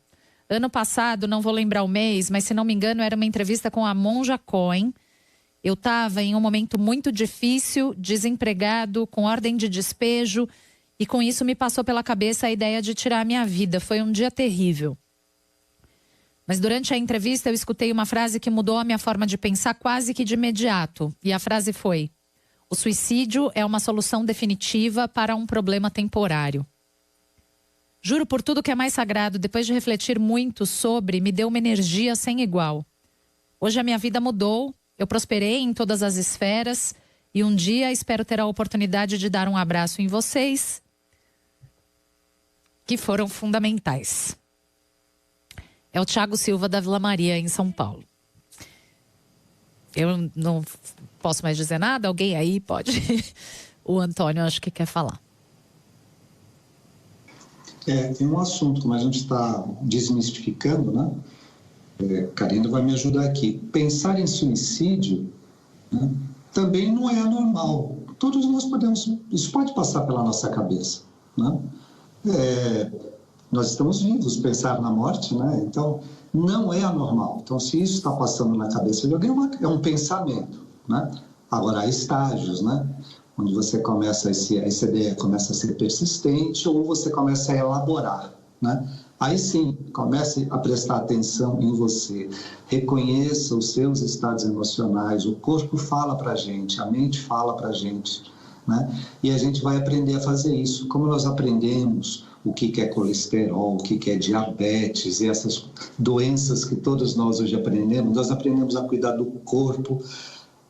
Ano passado, não vou lembrar o mês, mas se não me engano era uma entrevista com a Monja Cohen. Eu estava em um momento muito difícil, desempregado, com ordem de despejo, e com isso me passou pela cabeça a ideia de tirar a minha vida. Foi um dia terrível. Mas durante a entrevista eu escutei uma frase que mudou a minha forma de pensar quase que de imediato. E a frase foi: o suicídio é uma solução definitiva para um problema temporário. Juro por tudo que é mais sagrado, depois de refletir muito sobre, me deu uma energia sem igual. Hoje a minha vida mudou, eu prosperei em todas as esferas e um dia espero ter a oportunidade de dar um abraço em vocês, que foram fundamentais. É o Thiago Silva da Vila Maria, em São Paulo. Eu não posso mais dizer nada? Alguém aí pode? O Antônio acho que quer falar. Tem um assunto, como a gente está desmistificando, né? Karina vai me ajudar aqui. Pensar em suicídio, né, também não é anormal. Todos nós podemos... Isso pode passar pela nossa cabeça, né? Nós estamos vivos, pensar na morte, né? Então, não é anormal. Então, se isso está passando na cabeça de alguém, é um pensamento, né? Agora, há estágios, né? Onde você começa, essa ideia começa a ser persistente ou você começa a elaborar, né? Aí sim, comece a prestar atenção em você. Reconheça os seus estados emocionais. O corpo fala para a gente, a mente fala para a gente, né? E a gente vai aprender a fazer isso. Como nós aprendemos o que é colesterol, o que é diabetes e essas doenças que todos nós hoje aprendemos, nós aprendemos a cuidar do corpo,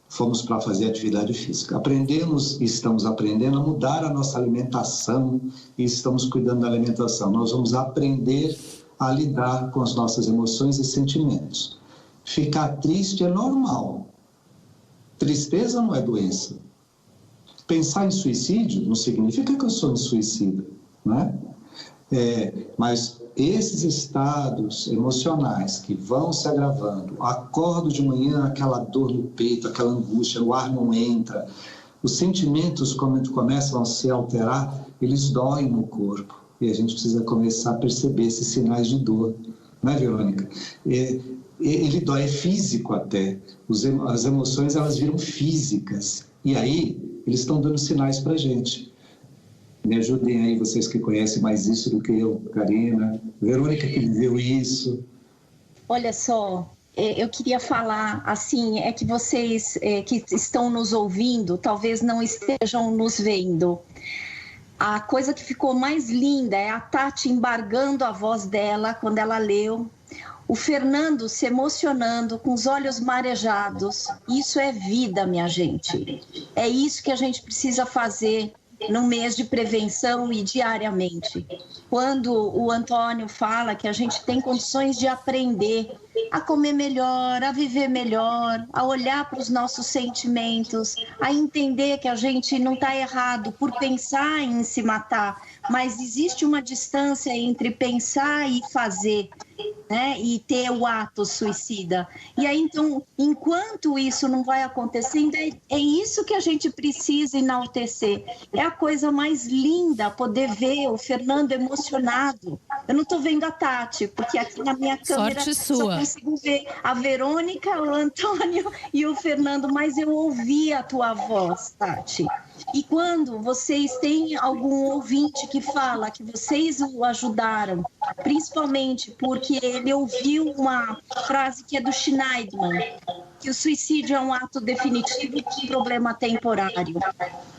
fomos para fazer atividade física. Aprendemos e estamos aprendendo a mudar a nossa alimentação e estamos cuidando da alimentação. Nós vamos aprender a lidar com as nossas emoções e sentimentos. Ficar triste é normal. Tristeza não é doença. Pensar em suicídio não significa que eu sou um suicida, né? Mas esses estados emocionais que vão se agravando, acordo de manhã, aquela dor no peito, aquela angústia, o ar não entra, os sentimentos começam a se alterar, eles doem no corpo e a gente precisa começar a perceber esses sinais de dor, né, Verônica? Ele dói, é físico até, as emoções elas viram físicas e aí eles estão dando sinais para a gente. Me ajudem aí, vocês que conhecem mais isso do que eu, Karina, Verônica que viveu isso. Olha só, eu queria falar assim, é que vocês que estão nos ouvindo, talvez não estejam nos vendo. A coisa que ficou mais linda é a Tati embargando a voz dela quando ela leu, o Fernando se emocionando com os olhos marejados. Isso é vida, minha gente. É isso que a gente precisa fazer no mês de prevenção e diariamente. Quando o Antônio fala que a gente tem condições de aprender a comer melhor, a viver melhor, a olhar para os nossos sentimentos, a entender que a gente não está errado por pensar em se matar, mas existe uma distância entre pensar e fazer, né? E ter o ato suicida. E aí, então, enquanto isso não vai acontecendo, é isso que a gente precisa enaltecer. É a coisa mais linda poder ver o Fernando emocionado. Eu não estou vendo a Tati, porque aqui na minha câmera só consigo ver a Verônica, o Antônio e o Fernando, mas eu ouvi a tua voz, Tati. E quando vocês têm algum ouvinte que fala que vocês o ajudaram, principalmente porque ele ouviu uma frase que é do Schneidman, que o suicídio é um ato definitivo de um problema temporário.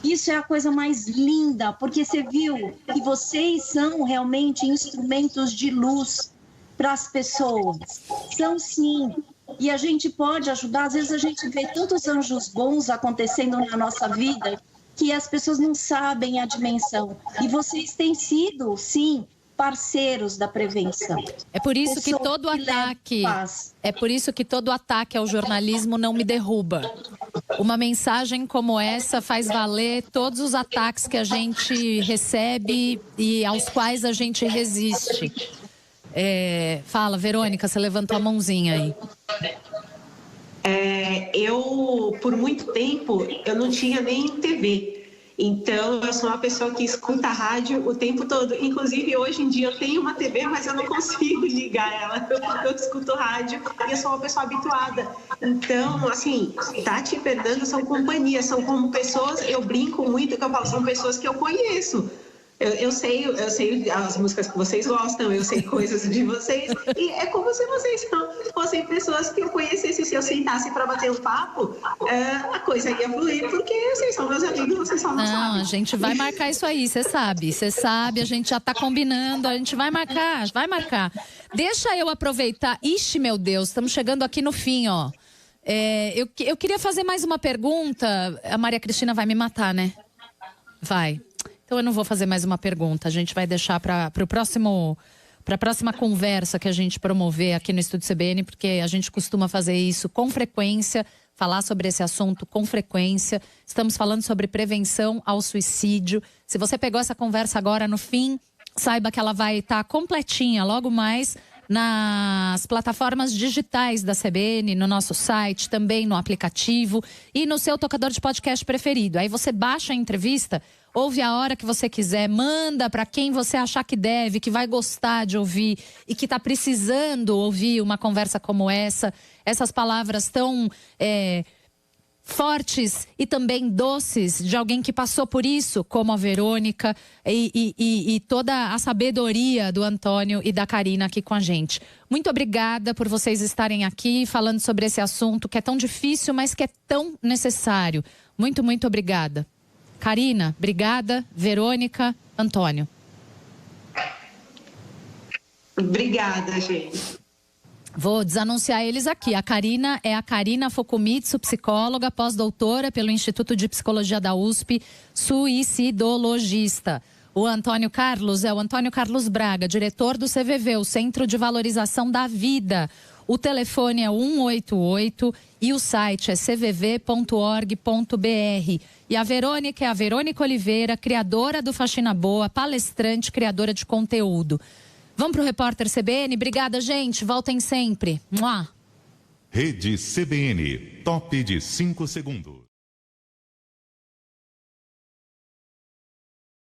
Isso é a coisa mais linda, porque você viu que vocês são realmente instrumentos de luz para as pessoas. São sim. E a gente pode ajudar, às vezes a gente vê tantos anjos bons acontecendo na nossa vida, que as pessoas não sabem a dimensão. E vocês têm sido, sim, parceiros da prevenção. É por isso que todo ataque, ao jornalismo não me derruba. Uma mensagem como essa faz valer todos os ataques que a gente recebe e aos quais a gente resiste. Fala, Verônica, você levantou a mãozinha aí. Eu, por muito tempo, eu não tinha nem TV. Então, eu sou uma pessoa que escuta a rádio o tempo todo. Inclusive, hoje em dia, eu tenho uma TV, mas eu não consigo ligar ela, porque eu escuto rádio e eu sou uma pessoa habituada. Então, assim, Tati e Fernanda são companhia, são como pessoas, eu brinco muito, que eu falo, são pessoas que eu conheço. Eu sei as músicas que vocês gostam, eu sei coisas de vocês, e é como se vocês fossem pessoas que eu conhecesse. Se eu sentasse para bater um papo, a coisa ia fluir, porque vocês são meus amigos, vocês só não sabem. A gente vai marcar isso aí, você sabe, a gente já tá combinando, a gente vai marcar. Deixa eu aproveitar, ixi, meu Deus, estamos chegando aqui no fim, ó. Eu queria fazer mais uma pergunta, a Maria Cristina vai me matar, né? Vai. Então eu não vou fazer mais uma pergunta, a gente vai deixar para a próxima conversa que a gente promover aqui no Estúdio CBN, porque a gente costuma fazer isso com frequência, falar sobre esse assunto com frequência. Estamos falando sobre prevenção ao suicídio. Se você pegou essa conversa agora no fim, saiba que ela vai estar completinha logo mais nas plataformas digitais da CBN, no nosso site, também no aplicativo e no seu tocador de podcast preferido. Aí você baixa a entrevista, ouve a hora que você quiser, manda para quem você achar que deve, que vai gostar de ouvir e que está precisando ouvir uma conversa como essa. Essas palavras tão fortes e também doces de alguém que passou por isso, como a Verônica e toda a sabedoria do Antônio e da Karina aqui com a gente. Muito obrigada por vocês estarem aqui falando sobre esse assunto que é tão difícil, mas que é tão necessário. Muito, muito obrigada. Karina, obrigada. Verônica, Antônio. Obrigada, gente. Vou desanunciar eles aqui. A Karina é a Karina Fokumitsu, psicóloga, pós-doutora pelo Instituto de Psicologia da USP, suicidologista. O Antônio Carlos é o Antônio Carlos Braga, diretor do CVV, o Centro de Valorização da Vida. O telefone é 188 e o site é cvv.org.br. E a Verônica é a Verônica Oliveira, criadora do Faxina Boa, palestrante, criadora de conteúdo. Vamos pro Repórter CBN? Obrigada, gente. Voltem sempre. Mua. Rede CBN, top de 5 segundos.